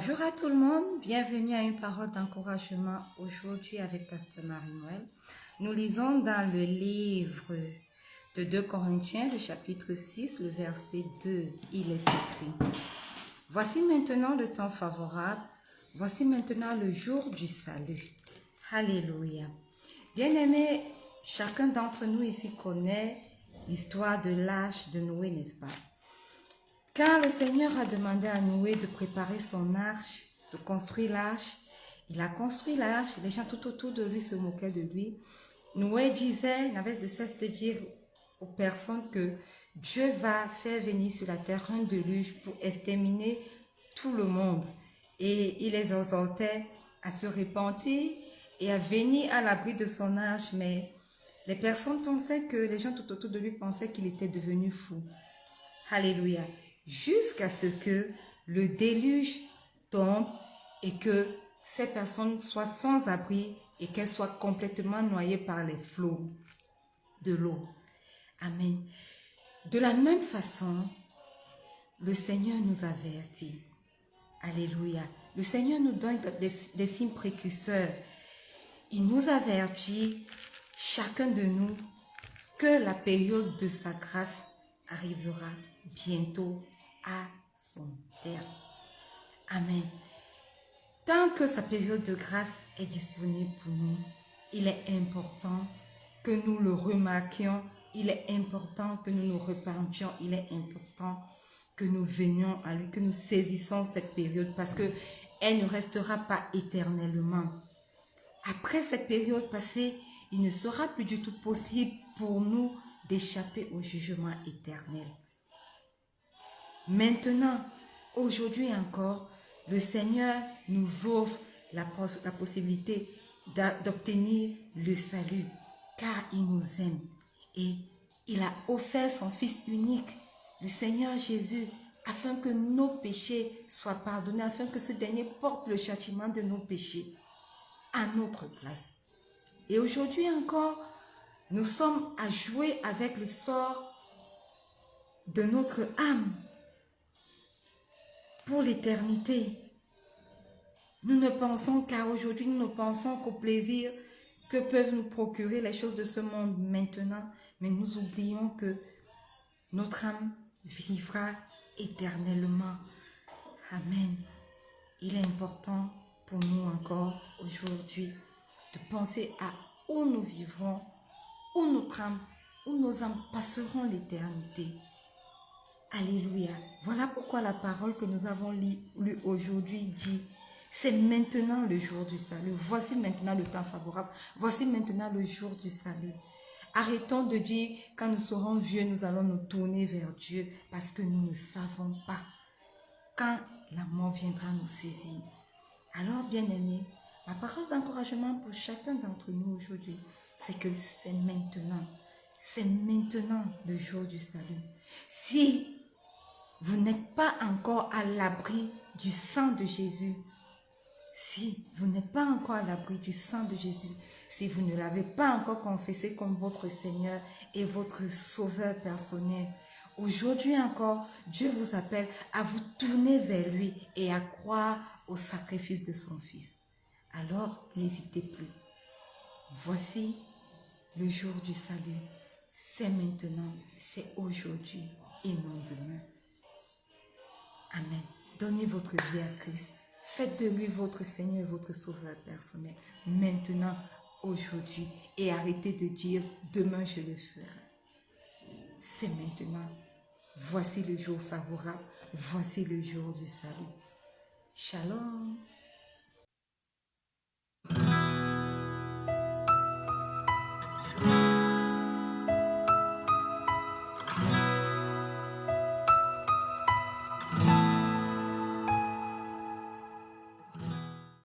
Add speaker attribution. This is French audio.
Speaker 1: Bonjour à tout le monde, bienvenue à une parole d'encouragement aujourd'hui avec Pasteur Marie-Noël. Nous lisons dans le livre de 2 Corinthiens, le chapitre 6, le verset 2. Il est écrit: Voici maintenant le temps favorable, voici maintenant le jour du salut. Alléluia. Bien-aimés, chacun d'entre nous ici connaît l'histoire de l'arche de Noé, n'est-ce pas? Quand le Seigneur a demandé à Noé de préparer son arche, de construire l'arche, il a construit l'arche, les gens tout autour de lui se moquaient de lui. Noé disait, il n'avait de cesse de dire aux personnes que Dieu va faire venir sur la terre un déluge pour exterminer tout le monde. Et il les exhortait à se repentir et à venir à l'abri de son arche. Mais les personnes pensaient que, les gens tout autour de lui pensaient qu'il était devenu fou. Alléluia. Jusqu'à ce que le déluge tombe et que ces personnes soient sans abri et qu'elles soient complètement noyées par les flots de l'eau. Amen. De la même façon, le Seigneur nous avertit. Alléluia. Le Seigneur nous donne des signes précurseurs. Il nous avertit, chacun de nous, que la période de sa grâce arrivera bientôt à son terme. Amen. Tant que sa période de grâce est disponible pour nous, il est important que nous le remarquions, il est important que nous nous repentions, il est important que nous venions à lui, que nous saisissons cette période parce qu'elle ne restera pas éternellement. Après cette période passée, il ne sera plus du tout possible pour nous d'échapper au jugement éternel. Maintenant, aujourd'hui encore, le Seigneur nous offre la possibilité d'obtenir le salut, car il nous aime et il a offert son Fils unique, le Seigneur Jésus, afin que nos péchés soient pardonnés, afin que ce dernier porte le châtiment de nos péchés à notre place. Et aujourd'hui encore, nous sommes à jouer avec le sort de notre âme pour l'éternité. Nous ne pensons qu'à aujourd'hui, nous ne pensons qu'au plaisir que peuvent nous procurer les choses de ce monde maintenant, mais nous oublions que notre âme vivra éternellement. Amen. Il est important pour nous encore aujourd'hui de penser à où nous vivrons, où notre âme, où nos âmes passeront l'éternité. Alléluia. Voilà pourquoi la parole que nous avons lue aujourd'hui dit: c'est maintenant le jour du salut. Voici maintenant le temps favorable. Voici maintenant le jour du salut. Arrêtons de dire quand nous serons vieux, nous allons nous tourner vers Dieu parce que nous ne savons pas quand la mort viendra nous saisir. Alors, bien-aimés, ma parole d'encouragement pour chacun d'entre nous aujourd'hui, c'est que c'est maintenant le jour du salut. Si vous n'êtes pas encore à l'abri du sang de Jésus, si vous n'êtes pas encore à l'abri du sang de Jésus, si vous ne l'avez pas encore confessé comme votre Seigneur et votre Sauveur personnel, aujourd'hui encore, Dieu vous appelle à vous tourner vers lui et à croire au sacrifice de son Fils. Alors, n'hésitez plus. Voici le jour du salut. C'est maintenant, c'est aujourd'hui et non demain. Amen. Donnez votre vie à Christ. Faites de lui votre Seigneur et votre Sauveur personnel. Maintenant, aujourd'hui. Et arrêtez de dire demain je le ferai. C'est maintenant. Voici le jour favorable. Voici le jour du salut. Shalom.